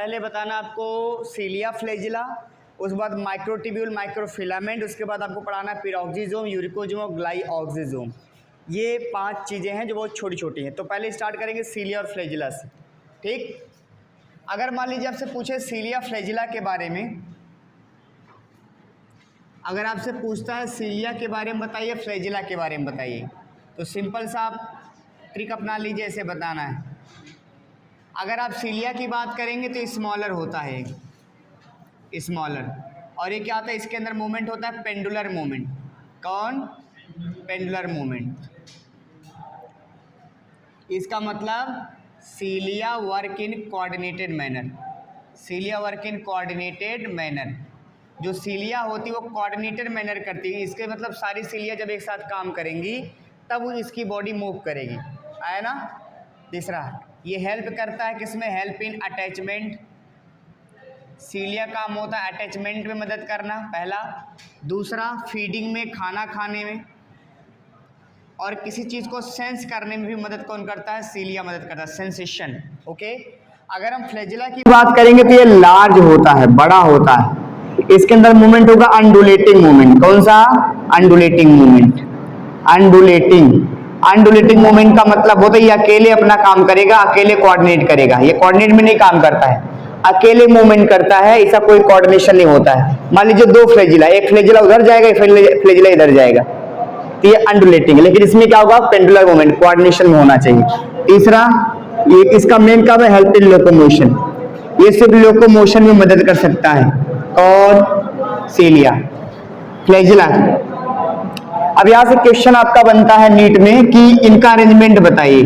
पहले बताना आपको सीलिया फ्लैजिला, उसके बाद माइक्रोट्यूब्यूल, माइक्रोफिलामेंट, उसके बाद आपको पढ़ाना पिरोक्सिसोम, यूरिकोजोम और ग्लाइऑक्सिसोम। ये 5 चीज़ें हैं जो बहुत छोटी छोटी हैं। तो पहले स्टार्ट करेंगे सीलिया और फ्लैजिला से। ठीक, अगर मान लीजिए आपसे पूछे सीलिया फ्लैजिला के बारे में, अगर आपसे पूछता है सीलिया के बारे में बताइए, फ्लैजिला के बारे में बताइए, तो सिंपल सा आप ट्रिक अपना लीजिए, ऐसे बताना है। अगर आप सीलिया की बात करेंगे तो स्मॉलर होता है, स्मॉलर, और ये क्या होता है, इसके अंदर मूवमेंट होता है पेंडुलर मूवमेंट। कौन? Pendular movement. इसका मतलब cilia work in coordinated manner, cilia work in coordinated manner. जो सीलिया होती है वो कोऑर्डिनेटेड मैनर करती है, इसके मतलब सारी सीलिया जब एक साथ काम करेंगी तब वो इसकी बॉडी मूव करेगी। आया ना? तीसरा, ये हेल्प करता है किसमें? Help in attachment. सीलिया काम होता है अटैचमेंट में मदद करना, पहला। दूसरा, फीडिंग में, खाना खाने में, और किसी चीज़ को सेंस करने में भी मदद कौन करता है? सीलिया मदद करता है, सेंसेशन। ओके। अगर हम फ्लैजिला की बात करेंगे तो ये लार्ज होता है, बड़ा होता है। इसके अंदर मूवमेंट होगा अंडुलेटिंग मूवमेंट। कौन सा? Undulating movement. अंडुलेटिंग मूवमेंट का मतलब होता है ये अकेले अपना काम करेगा, अकेले कोऑर्डिनेट करेगा। ये कोऑर्डिनेट में नहीं काम करता है, अकेले मूवमेंट करता है, इसका कोई कोऑर्डिनेशन नहीं होता है। मान लीजिए 2 फ्लैजिला, एक फ्लैजिला उधर जाएगा, एक फ्लैजिला इधर जाएगा, तो ये अंडुलेटिंग है। लेकिन इसमें क्या होगा? पेंडुलर मूवमेंट, कोऑर्डिनेशन में होना चाहिए। तीसरा, ये इसका मेन काम है हेल्प इन लोकोमोशन, ये सिर्फ लोकोमोशन में मदद कर सकता है। और सीलिया, फ्लैजिला। अब यहां से क्वेश्चन आपका बनता है नीट में कि इनका अरेंजमेंट बताइए,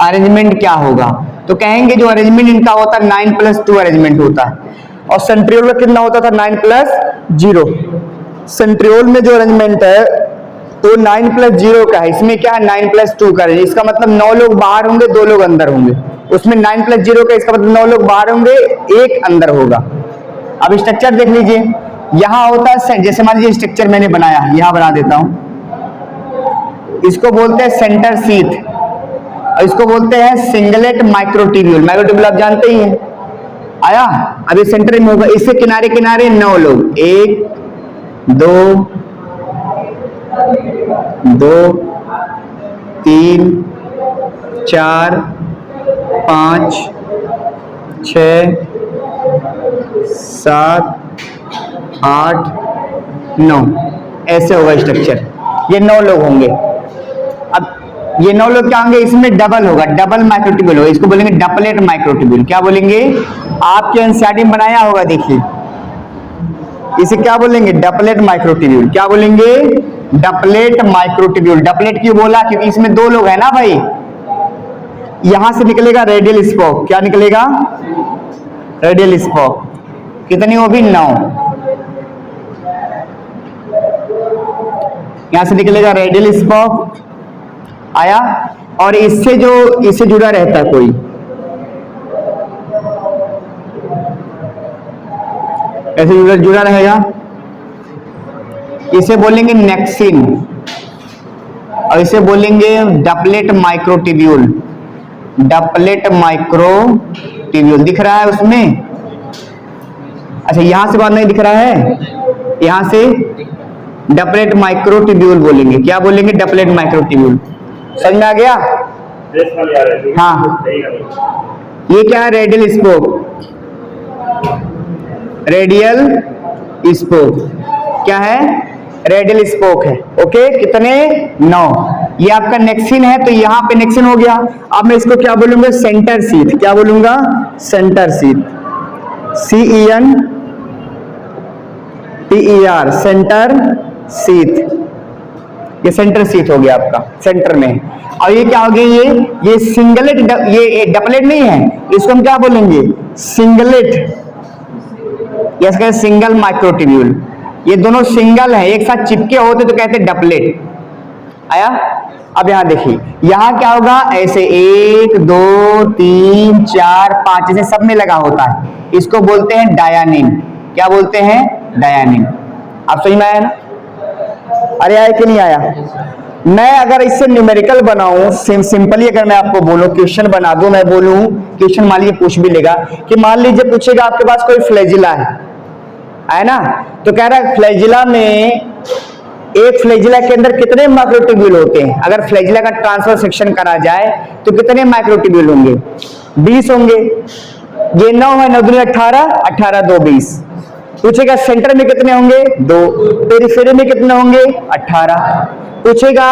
अरेंजमेंट क्या होगा? तो कहेंगे जो अरेंजमेंट इनका होता है 9+2 अरेंजमेंट होता है, और सेंट्रियोल में कितना होता था? 9+0। सेंट्रियोल में जो अरेंजमेंट है तो 9+0 का है, इसमें क्या है? 9+2 का है। इसका मतलब 9 लोग बाहर होंगे, 2 लोग अंदर होंगे। उसमें 9+0 का, इसका मतलब 9 लोग बाहर होंगे, 1 अंदर होगा। अब स्ट्रक्चर देख लीजिए, यहां होता है, जैसे मान लीजिए स्ट्रक्चर मैंने बनाया, यहां बना देता हूं, इसको बोलते हैं सेंटर शीथ, और इसको बोलते हैं सिंगलेट माइक्रोट्यूब्यूल। माइक्रोट्यूब्यूल आप जानते ही हैं। आया? अब ये सेंटर में होगा, इससे किनारे किनारे 9 लोग, 1 2 3 4 5 6 7 8 9, ऐसे होगा स्ट्रक्चर। ये 9 लोग होंगे। अब ये 9 लोग क्या होंगे? इसमें डबल होगा, डबल माइक्रोट्यूब्यूल होगा, इसको बोलेंगे डपलेट माइक्रोट्यूब्यूल। क्या बोलेंगे? आपके एनसीईआरटी में बनाया होगा, देखिए इसे क्या बोलेंगे? डपलेट माइक्रोट्यूब्यूल। क्या बोलेंगे? डपलेट माइक्रोट्यूब्यूल। डपलेट क्यों बोला? क्योंकि इसमें 2 लोग है ना भाई। यहां से निकलेगा रेडियल स्पोक। क्या निकलेगा? Radial spoke. कितनी वो भी? 9। यहां से निकलेगा रेडियल स्पोक। आया? और इससे जो इससे जुड़ा रहता है कोई, ऐसे जुड़ा रहेगा, इसे बोलेंगे नेक्सिन, और इसे बोलेंगे डपलेट माइक्रोट्यूब्यूल। डपलेट माइक्रोट्यूब्यूल दिख रहा है उसमें? अच्छा, यहां से बात नहीं दिख रहा है, यहां से डपलेट माइक्रोट्यूब्यूल बोलेंगे। क्या बोलेंगे? डपलेट माइक्रोट्यूब्यूल। समझ में आ गया? हाँ, ये क्या है? Radial spoke. रेडियल स्पोक क्या है? रेडियल स्पोक है। ओके, कितने? 9। ये आपका नेक्सिन है, तो यहां पे नेक्सिन हो गया। अब मैं इसको क्या बोलूंगा? Centre sheath. क्या बोलूंगा? Centre sheath. CENTER, centre sheath. ये सेंटर शीथ हो गया आपका, सेंटर में। और ये क्या हो गया? ये सिंगलेट, ये डपलेट नहीं है, इसको हम क्या बोलेंगे? सिंगलेट, या सिंगल माइक्रोट्यूब्यूल। ये दोनों सिंगल है, एक साथ चिपके होते तो कहते डपलेट। आया? अब यहां देखिए, यहां क्या होगा? ऐसे 1 2 3 4 5 ऐसे सब में लगा होता है, इसको बोलते हैं डायानिन। क्या बोलते हैं? डायानिन। आप समझ में आया ना? अरे आया कि नहीं आया? मैं अगर इससे न्यूमेरिकल बनाऊं, सिंपली अगर मैं आपको बोलूं, क्वेश्चन बना दूं, मैं बोलूं क्वेश्चन मान लीजिए पूछ भी लेगा कि मान लीजिए पूछेगा आपके पास कोई फ्लैजिला है ना, तो कह रहा है फ्लैजिला में, एक फ्लैजिला के अंदर कितने माइक्रोट्यूब्यूल होते हैं, अगर फ्लैजिला का ट्रांसफर सेक्शन करा जाए तो कितने माइक्रोट्यूब्यूल होंगे, 20 होंगे। ये 9 है, 9 दूनी 18, 18 2 20। पूछेगा सेंटर में कितने होंगे, 2। पेरिफेरी में कितने होंगे, 18। पूछेगा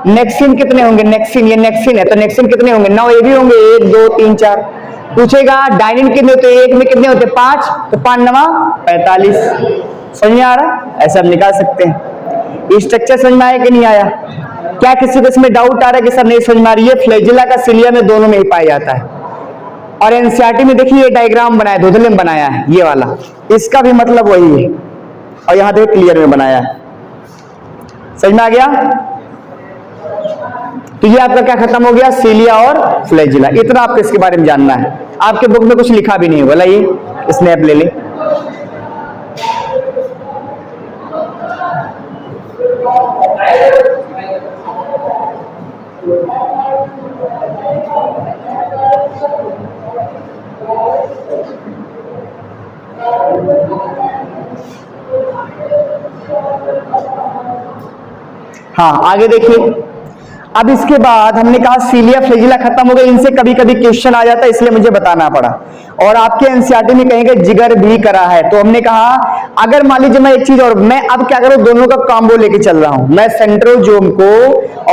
नेक्सिन कितने होंगे, नेक्सिन, ये नेक्सिन है तो नेक्सिन कितने होंगे, 9 ये भी होंगे, 1 2 3 4। पूछेगा डाइनिन कितने होते हैं, एक में कितने होते हैं, 5, तो 5 9 45। समझ में आ रहा, ऐसा हम निकाल सकते हैं। स्ट्रक्चर समझ में आया कि नहीं आया? क्या किसी को इसमें डाउट आ रहा है कि सर नहीं समझ में आ रही है? फ्लैजिला का सिलिया में दोनों में ही पाया जाता है। और एनसीईआरटी में देखिए ये डायग्राम बनाया, धुंधले में बनाया है ये वाला, इसका भी मतलब वही है, और यहां देखिए क्लियर में बनाया है। समझ में आ गया? तो ये आपका क्या खत्म हो गया, सीलिया और फ्लैजिला। इतना आपको इसके बारे में जानना है। आपके बुक में कुछ लिखा भी नहीं होगा, ये स्नैप ले ले। हाँ आगे देखिए। अब इसके बाद हमने कहा सीलिया फ्लैजिला खत्म हो गए, इनसे कभी कभी क्वेश्चन आ जाता है इसलिए मुझे बताना पड़ा। और आपके एनसीईआरटी में कहेंगे जिगर भी करा है, तो हमने कहा अगर मान लीजिए मैं एक चीज, और मैं अब क्या करूं, दोनों का कॉम्बो लेके चल रहा हूं, मैं सेंट्रोजोम को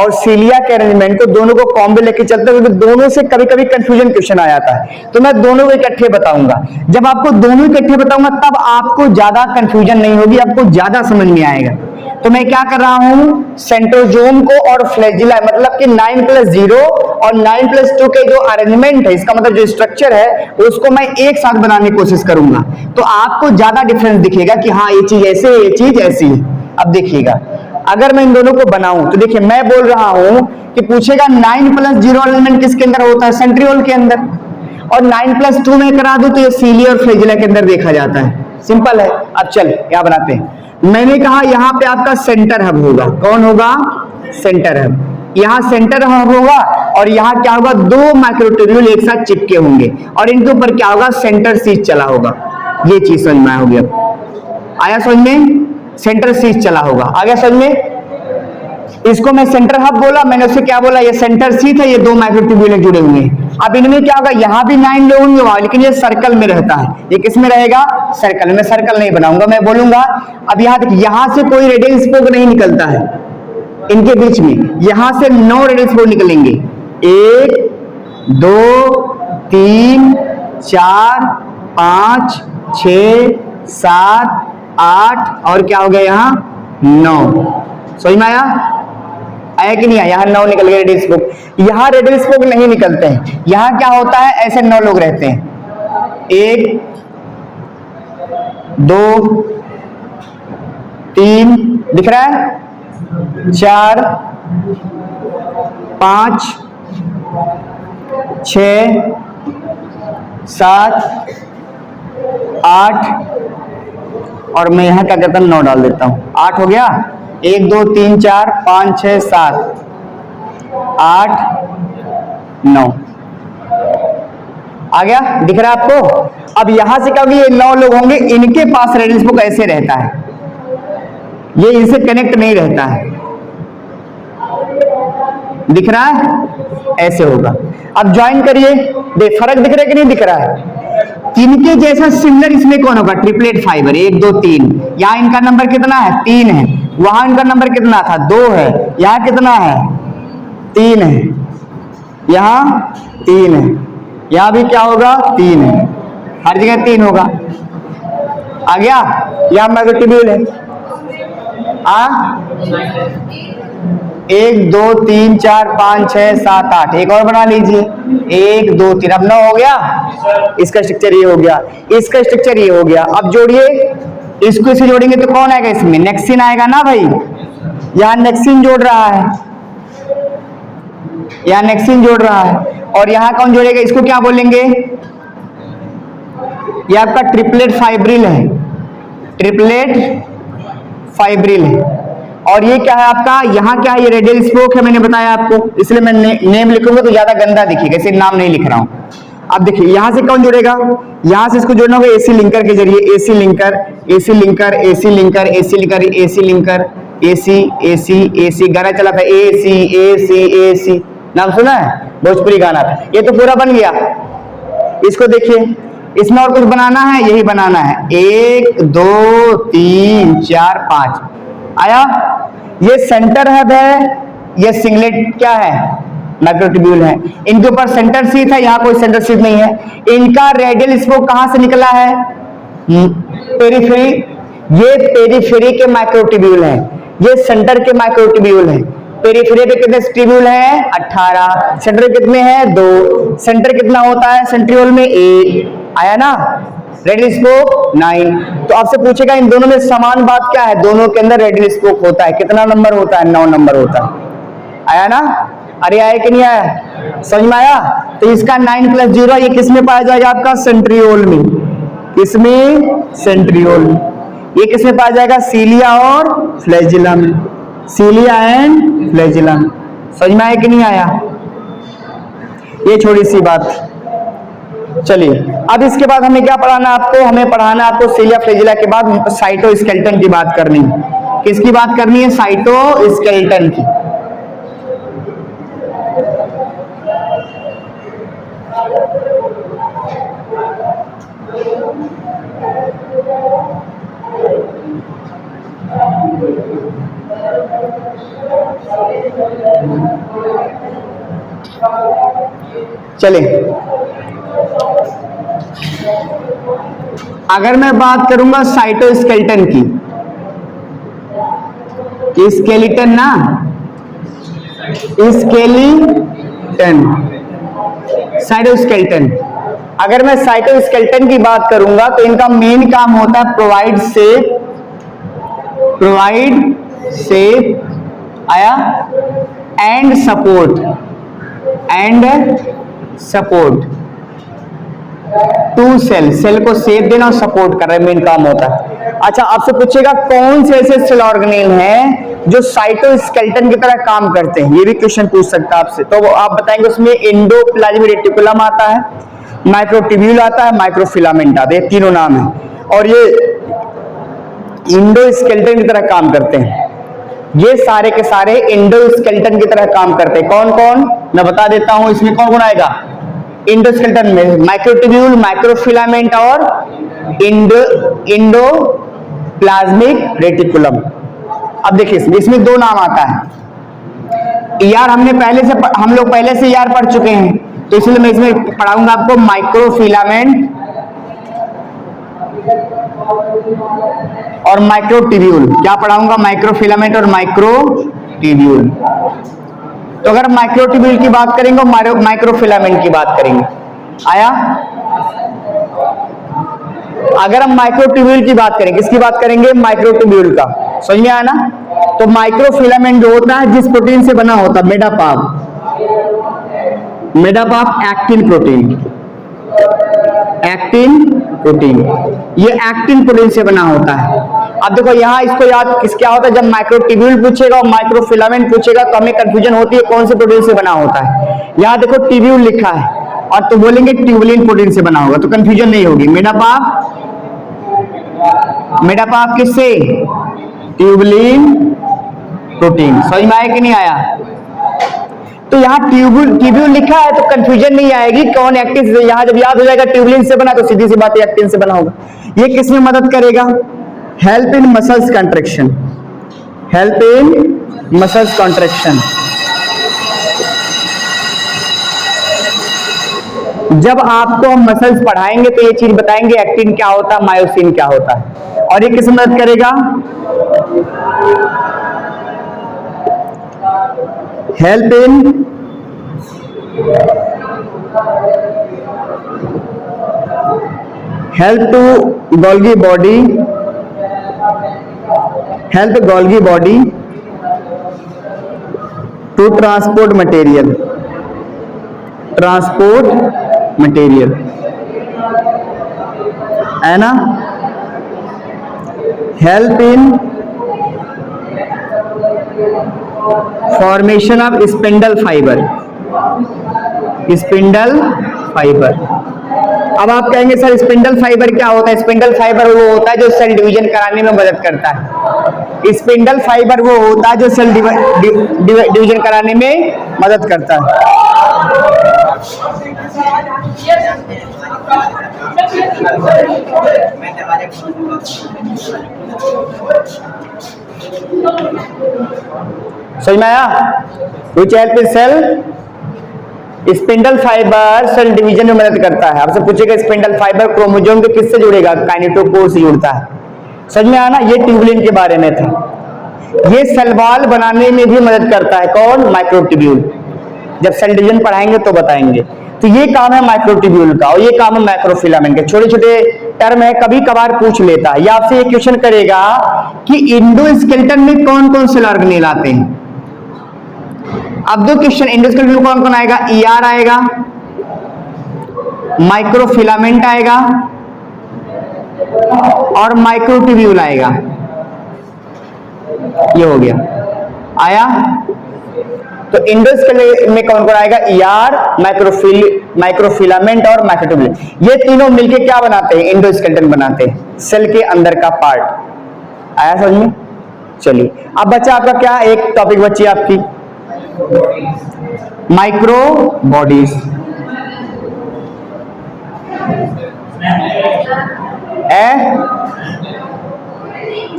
और सीलिया के अरेंजमेंट को दोनों को कॉम्बो लेके चलता हूं, क्योंकि दोनों से कभी कभी कंफ्यूजन क्वेश्चन आ जाता है, तो मैं दोनों को इकट्ठे बताऊंगा। जब आपको दोनों इकट्ठे बताऊंगा तब आपको ज्यादा कंफ्यूजन नहीं होगी, आपको ज्यादा समझ में आएगा। तो मैं क्या कर रहा हूं, सेंट्रोजोम को और फ्लैजिला, मतलब कि 9+0 और 9+2 के जो अरेंजमेंट है, इसका मतलब जो स्ट्रक्चर है, उसको मैं एक साथ बनाने की कोशिश करूंगा, तो आपको ज्यादा डिफरेंस दिखेगा कि हाँ ये चीज ऐसे है, ये चीज ऐसी है। अब देखिएगा, अगर मैं इन दोनों को बनाऊं तो देखिए मैं बोल रहा हूं कि पूछेगा 9+0 अरेंजमेंट किसके अंदर होता है, सेंट्रियोल के अंदर, और 9+2 में करा दूं तो ये सीलिया और फ्लैजिला के अंदर देखा जाता है। सिंपल है। अब चल क्या बनाते हैं, मैंने कहा यहां पे आपका सेंटर हब होगा, कौन होगा, सेंटर हब। यहां सेंटर हब होगा और यहां क्या होगा, 2 माइक्रोट्यूब्यूल एक साथ चिपके होंगे और इनके ऊपर क्या होगा, सेंटर शीथ चला होगा। ये चीज समझ में हो गया, आया समझ में, सेंटर शीथ चला होगा, आ गया समझ में। इसको मैं सेंटर हब बोला, मैंने उससे क्या बोला, ये सेंटर शीथ है, ये 2 माइक्रोट्यूब्यूल जुड़े हुए हैं। अब इनमें क्या होगा, यहां भी 9 लोग होंगे वहां, लेकिन ये सर्कल में रहता है, ये किस में रहेगा, सर्कल में। सर्कल नहीं बनाऊंगा, मैं बोलूंगा अब यहां देखिए, यहां से कोई रेडियल स्पोक नहीं निकलता है इनके बीच में, यहां से 9 रेडियल स्पोक निकलेंगे, 1 2 3 4 5 6 7 8 और क्या हो गया यहाँ 9। समझ में आया कि नहीं आया? यहाँ 9 निकल गए रेडियल स्पोक। यहाँ रेडियल स्पोक नहीं निकलते हैं, यहाँ क्या होता है, ऐसे 9 लोग रहते हैं, 1 2 3 दिख रहा है, 4 5 6 7 8 और मैं यहां क्या करता हूं, 9 डाल देता हूं। 8 हो गया, 1 2 3 4 5 6 7 8 9 आ गया, दिख रहा है आपको। अब यहां से क्या होगी, ये 9 लोग होंगे, इनके पास रेडियल स्पोक ऐसे रहता है, ये इनसे कनेक्ट नहीं रहता है, दिख रहा है, ऐसे होगा। अब ज्वाइन करिए, देख फर्क दिख रहा है कि नहीं दिख रहा है। इनके जैसा सिमिलर इसमें कौन होगा, ट्रिपलेट फाइबर, 1 2 3। यहाँ इनका नंबर कितना है, 3 है, वहां इनका नंबर कितना था, 2 है, यहाँ कितना है, 3 है, यहाँ 3 है, यहाँ भी क्या होगा, 3 है, हर जगह 3 होगा। आ गया, यहाँ मैग्नेटिब्यूल है, 1 2 3 4 5 6 7 8, एक और बना लीजिए, 1 2 3, अब 9 हो गया। इसका स्ट्रक्चर ये हो गया, इसका स्ट्रक्चर ये हो गया। अब जोड़िए, इसको इसे जोड़ेंगे तो कौन आएगा, इसमें नेक्सिन आएगा ना भाई, यहाँ नेक्सिन जोड़ रहा है, यहाँ नेक्सिन जोड़ रहा है, और यहाँ कौन जोड़ेगा, इसको क्या बोलेंगे, ये आपका ट्रिपलेट फाइब्रिल है, ट्रिपलेट फाइब्रिल है। और ये क्या है आपका, यहाँ क्या है, ये रेडियल स्पोक है, मैंने बताया आपको, इसलिए मैं नेम लिखूंगा तो ज्यादा गंदा दिखेगा, इसे नाम नहीं लिख रहा हूं। अब देखिए यहाँ से कौन जुड़ेगा, यहाँ से इसको जोड़ना होगा एसी लिंकर के जरिए, AC linker, AC linker, AC linker, AC linker, AC linker, AC AC AC, गाना चला था एसी एसी एसी, नाम सुना है, भोजपुरी गाना था। ये तो पूरा बन गया। इसको देखिए, इसमें और कुछ बनाना है, यही बनाना है, 1 2 3 4 5 आया। ये सेंटर हब है, ये सिंगलेट क्या है, माइक्रोट्यूब्यूल है, इनके ऊपर सेंटर शीथ है, यहाँ कोई सेंटर शीथ नहीं है। इनका रेडियल स्पोक कहां से निकला है, पेरिफेरी, ये पेरिफेरी के माइक्रोट्यूब्यूल है, ये सेंटर के माइक्रोट्यूब्यूल है। पेरिफेरी पे कितने ट्यूब्यूल हैं, 18, सेंटर कितने हैं, 2, सेंटर कितना होता है सेंट्रियोल में, 1 आया ना, रेडियल स्पोक 9। तो आपसे पूछेगा इन दोनों में समान बात क्या है, दोनों के अंदर रेडियल स्पोक होता है, कितना नंबर होता है, 9 नंबर होता है, आया ना। अरे आया कि नहीं आया, समझ में आया। तो इसका 9 + 0 ये किसमें पाया जाएगा, आपका सेंट्रियोल में, किसमें, सेंट्रियोल में। ये किसमें पाया जाएगा, सीलिया और फ्लैजिला में, सीलिया एंड फ्लैजिला में। समझ में आया कि नहीं आया, ये छोटी सी बात। चलिए अब इसके बाद हमें क्या पढ़ाना आपको, हमें पढ़ाना आपको सीलिया फ्लैजिला के बाद साइटोस्केलेटन की बात करनी है। किसकी बात करनी है, साइटोस्केलेटन की। चलिए अगर मैं बात करूंगा साइटोस्केलेटन की, स्केलेटन ना, स्केलेटन, साइटोस्केलेटन। अगर मैं साइटोस्केलेटन की बात करूंगा तो इनका मेन काम होता है प्रोवाइड शेप आया, एंड सपोर्ट टू सेल को शेप देना और सपोर्ट करना मेन काम होता है। अच्छा आपसे पूछेगा कौन से ऐसे सेल ऑर्गेनेल हैं जो साइटोस्केलेटन की तरह काम करते हैं, ये भी क्वेश्चन पूछ सकता है आपसे। तो आप बताएंगे उसमें एंडोप्लाज्मिक रेटिकुलम आता है, माइक्रोट्यूब्यूल आता है, माइक्रोफिलामेंट आता है, ये तीनों नाम है, और ये इंडोस्केलेटन की तरह काम करते हैं। ये सारे के सारे इंडोस्केलेटन की तरह काम करते हैं। कौन कौन, मैं बता देता हूं, इसमें कौन कौन आएगा इंडोस्केलेटन में, माइक्रोट्यूब्यूल, माइक्रोफिलामेंट और इंडोप्लाज्मिक रेटिकुलम। अब देखिए इसमें 2 नाम आता है, यार हम लोग पहले से यार पढ़ चुके हैं, तो इसलिए मैं इसमें पढ़ाऊंगा आपको माइक्रोफिलामेंट और माइक्रोट्यूब्यूल। क्या पढ़ाऊंगा, माइक्रोफिलामेंट और माइक्रोट्यूब्यूल। तो अगर माइक्रोट्यूब्यूल की बात करेंगे और माइक्रोफिलामेंट की बात करेंगे, आया। अगर हम माइक्रोट्यूब्यूल की बात करेंगे, किसकी बात करेंगे, माइक्रोट्यूब्यूल का, समझ में आया ना। तो माइक्रोफिलामेंट जो होता है जिस प्रोटीन से बना होता है, मेडापाप एक्टिन प्रोटीन, ये एक्टिन प्रोटीन से बना होता है। अब देखो यहाँ इसको याद क्या होता है, जब माइक्रोट्यूब्यूल पूछेगा और माइक्रोफिलामेंट पूछेगा तो हमें कंफ्यूजन होती है कौन से प्रोटीन से बना होता है। यहाँ देखो ट्यूब्यूल लिखा है और तो बोलेंगे ट्यूबुलिन प्रोटीन से बना होगा, तो कंफ्यूजन नहीं होगी। मेडापाप किससे, ट्यूबुलिन प्रोटीन। समझ में आया कि नहीं आया। तो यहाँ ट्यूब्यूल लिखा है तो कंफ्यूजन नहीं आएगी कौन एक्टिन से, यहाँ जब याद हो जाएगा ट्यूबुलिन से बना तो सीधी सी बात है एक्टिन से बना होगा। ये किस में मदद करेगा, हेल्प इन मसल्स कंट्रैक्शन, जब आपको हम मसल्स पढ़ाएंगे तो ये चीज बताएंगे एक्टिन क्या होता है, मायोसिन क्या होता है। और ये किस मदद करेगा, help in Golgi body to transport material है ना, help in formation of spindle fibre, spindle fibre. अब आप कहेंगे सर स्पिंडल फाइबर क्या होता है? स्पिंडल फाइबर वो होता है जो सेल डिवीजन कराने में मदद करता है। स्पिंडल फाइबर वो होता है जो सेल डिवीजन कराने में मदद करता है। समझ में आया? Which help cell, spindle fibre cell division में मदद करता है। आपसे पूछेगा स्पिंडल फाइबर क्रोमोसोम के किससे जुड़ेगा? काइनेटोकोर से जुड़ता है। समझ में आया ना? ये ट्यूबुलिन के बारे में था। ये सेल वॉल बनाने में भी मदद करता है। कौन? माइक्रोट्यूब्यूल। जब सेल डिवीजन पढ़ाएंगे तो बताएंगे। तो ये काम है माइक्रोट्यूब्यूल का और ये काम है माइक्रोफिलामेंट के। छोटे छोटे टर्म है, कभी कभार पूछ लेता है। या आपसे ये क्वेश्चन करेगा कि इंडोस्केलेटन में कौन कौन से ऑर्गेनेल आते हैं। अब दो क्वेश्चन, इंडोस्केलेटन में कौन कौन आएगा? ईआर आएगा, माइक्रोफिलामेंट आएगा और माइक्रोट्यूब्यूल आएगा। ये हो गया, आया। तो इंडोस्केलेटन में कौन कौन आएगा? ईआर, माइक्रोफिलामेंट और माइक्रोट्यूब्यूल। ये तीनों मिलके क्या बनाते हैं? इंडोस्केलेटन बनाते हैं, सेल के अंदर का पार्ट। आया समझ में? चलिए, अब बच्चा आपका क्या, एक टॉपिक बची आपकी माइक्रो बॉडीज।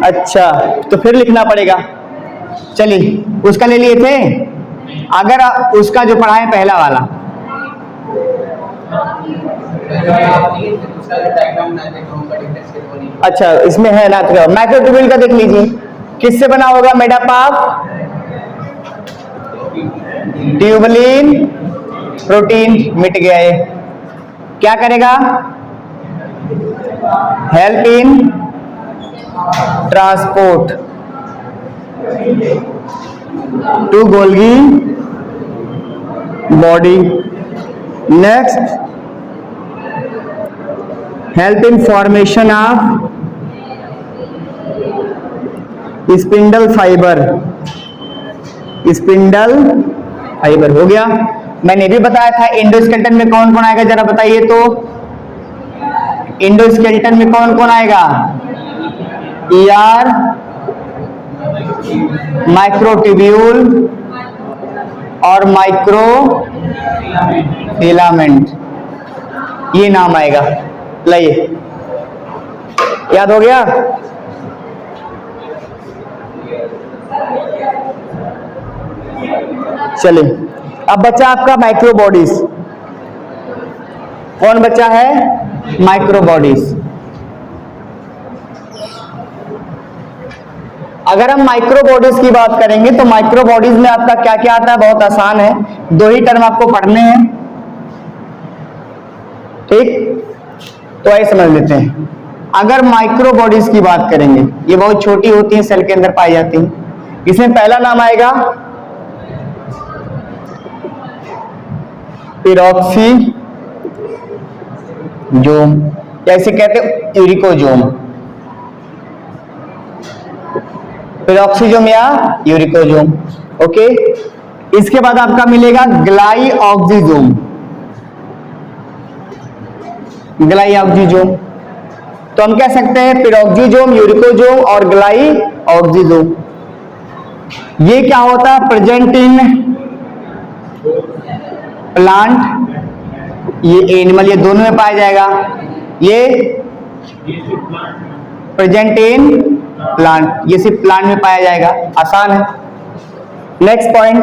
अच्छा, तो फिर लिखना पड़ेगा। चलिए, उसका ले लिए थे। अगर उसका जो पढ़ा है पहला वाला, अच्छा इसमें है ना, तो माइक्रोट्यूब्यूल का देख लीजिए। किससे बना होगा? Made up of tubulin protein. मिट गया ये। क्या करेगा? Help in transport to Golgi body. Next, help in formation of spindle fibre. Spindle fibre हो गया। मैंने भी बताया था इंडोस्केलेटन में कौन कौन आएगा, जरा बताइए तो। इंडोस्केलेटन में कौन कौन आएगा? ईआर, माइक्रोट्यूब्यूल और माइक्रोफिलामेंट, ये नाम आएगा। लाइए, याद हो गया? चलिए, अब बच्चा आपका माइक्रो बॉडीज। कौन बच्चा है? Micro bodies. अगर हम माइक्रो बॉडीज की बात करेंगे तो माइक्रो बॉडीज में आपका क्या क्या आता है? बहुत आसान है, दो ही टर्म आपको पढ़ने हैं, ठीक? तो ऐसे समझ लेते हैं। अगर माइक्रो बॉडीज की बात करेंगे, ये बहुत छोटी होती हैं, सेल के अंदर पाई जाती हैं। इसमें पहला नाम आएगा पिरोक्सीजोम, या इसे कहते हैं यूरिकोजोम। पिरोक्सीजोम या यूरिकोजोम, ओके। इसके बाद आपका मिलेगा ग्लाइऑक्सीजोम। ग्लाइऑक्सीजोम, तो हम कह सकते हैं पिरोक्सीजोम, यूरिकोजोम और ग्लाइऑक्सीजोम। ये क्या होता है? प्रेजेंट इन प्लांट, ये एनिमल, ये दोनों में पाया जाएगा। ये प्रेजेंट इन प्लांट, ये सिर्फ प्लांट में पाया जाएगा। आसान है। नेक्स्ट पॉइंट,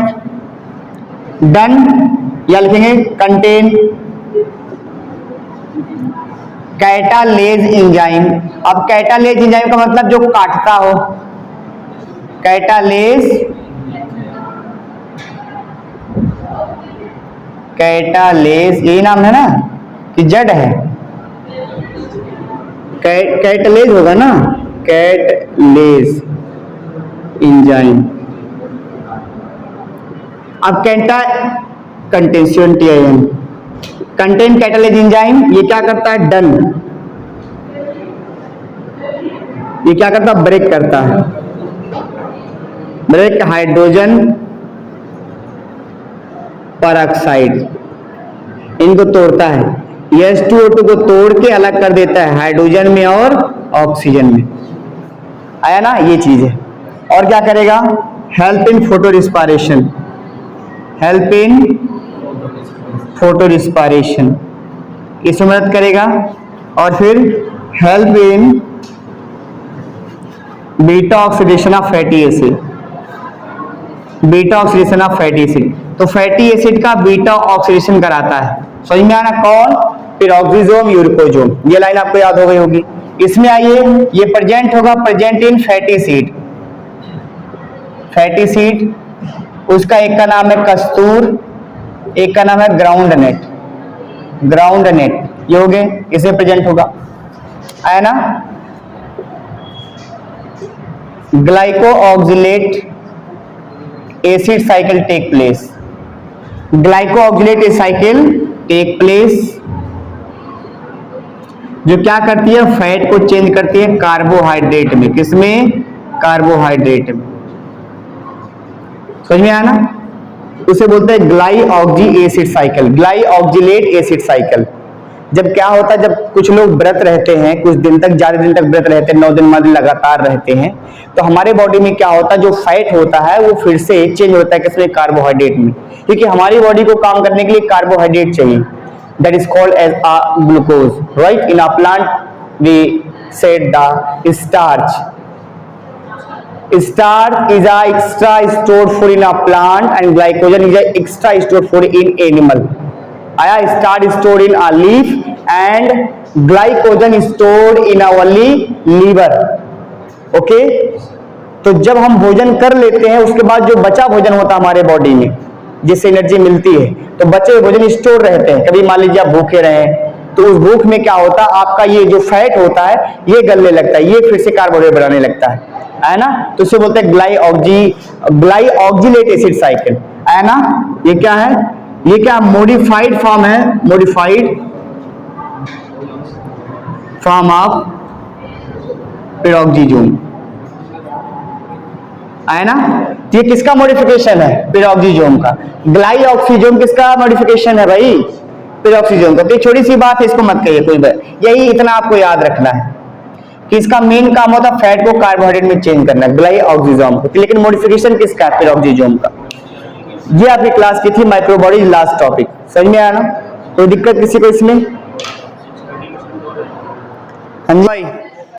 डन, या लिखेंगे कंटेन कैटालेज एंजाइम। अब कैटालेज एंजाइम का मतलब जो काटता हो, कैटालेज, कैटालेज यही नाम है ना कि जड़ है? कैटलेज होगा ना, कैटलेज एंजाइम। अब कैंटा कंटेंशन कंटेन कैटालेज एंजाइम, ये क्या करता है? डन, ये क्या करता है? ब्रेक करता है। मतलब हाइड्रोजन परऑक्साइड इनको तोड़ता है, H2O2 को तोड़ के अलग कर देता है हाइड्रोजन में और ऑक्सीजन में। आया ना, ये चीज है। और क्या करेगा, help in photo respiration, help in photo respiration इसमें मदद करेगा। और फिर help in beta oxidation of fatty acid, beta oxidation of fatty acid. तो फैटी एसिड का बीटा ऑक्सीडेशन कराता है, समझ में आना, कौन, पेरोक्सिसोम यूरिकोजोम। ये लाइन आपको याद हो गई होगी। इसमें आइए, ये प्रेजेंट होगा, present in fatty acid, fatty acid, उसका एक का नाम है कस्तूर, एक का नाम है ग्राउंड नेट, ग्राउंड नेट, ये हो गए, इसे प्रेजेंट होगा। आया ना, glyco oxalate acid cycle take place, glyco oxalate cycle take place, जो क्या करती है, फैट को चेंज करती है कार्बोहाइड्रेट में, किसमें, कार्बोहाइड्रेट में। समझ में आया ना, उसे बोलते हैं glyoxy acid cycle, glyoxylate acid cycle. जब क्या होता है, जब कुछ लोग व्रत रहते हैं, कुछ दिन तक, ज्यादा दिन तक व्रत रहते हैं, 9 दिन 10 दिन लगातार रहते हैं, तो हमारे बॉडी में क्या होता है, जो फैट होता है वो फिर से चेंज होता है किसमें, कार्बोहाइड्रेट में, क्योंकि हमारी बॉडी को काम करने के लिए कार्बोहाइड्रेट चाहिए, that is called as a glucose, right. In a plant we said the starch, starch is a extra stored food in a plant and glycogen is a extra stored food in animal. आया, starch is stored in a leaf and glycogen is stored in our liver. Okay, तो जब हम भोजन कर लेते हैं उसके बाद जो बचा भोजन होता है हमारे बॉडी में, जिससे एनर्जी मिलती है, तो बचे हुए भोजन स्टोर रहते हैं। कभी मान लीजिए आप भूखे रहे, तो उस भूख में क्या होता है, आपका ये जो फैट होता है ये गलने लगता है, ये फिर से कार्बोहाइड्रेट बनाने लगता है ना, तो इसे बोलते हैं ग्लाइऑक्सिलेट एसिड साइकिल। है ना, ये क्या है, ये क्या मॉडिफाइड फॉर्म है, मॉडिफाइड फॉर्म ऑफ पेरोक्सिसोम। है ना, ये किसका मॉडिफिकेशन है, पेरोक्सिसोम का। ग्लाइऑक्सिसोम किसका मॉडिफिकेशन है भाई, पेरोक्सिसोम का। तो छोटी सी बात है, इसको मत कहिए कोई बात, यही इतना आपको याद रखना है कि इसका मेन काम होता है फैट को कार्बोहाइड्रेट में चेंज करना, ग्लाइऑक्सिसोम को, लेकिन मॉडिफिकेशन किसका है, पेरोक्सिसोम का। ये आपकी क्लास की थी माइक्रोबॉडी, लास्ट टॉपिक, समझ में आया ना, कोई दिक्कत किसी को इसमें, हाँ जी भाई।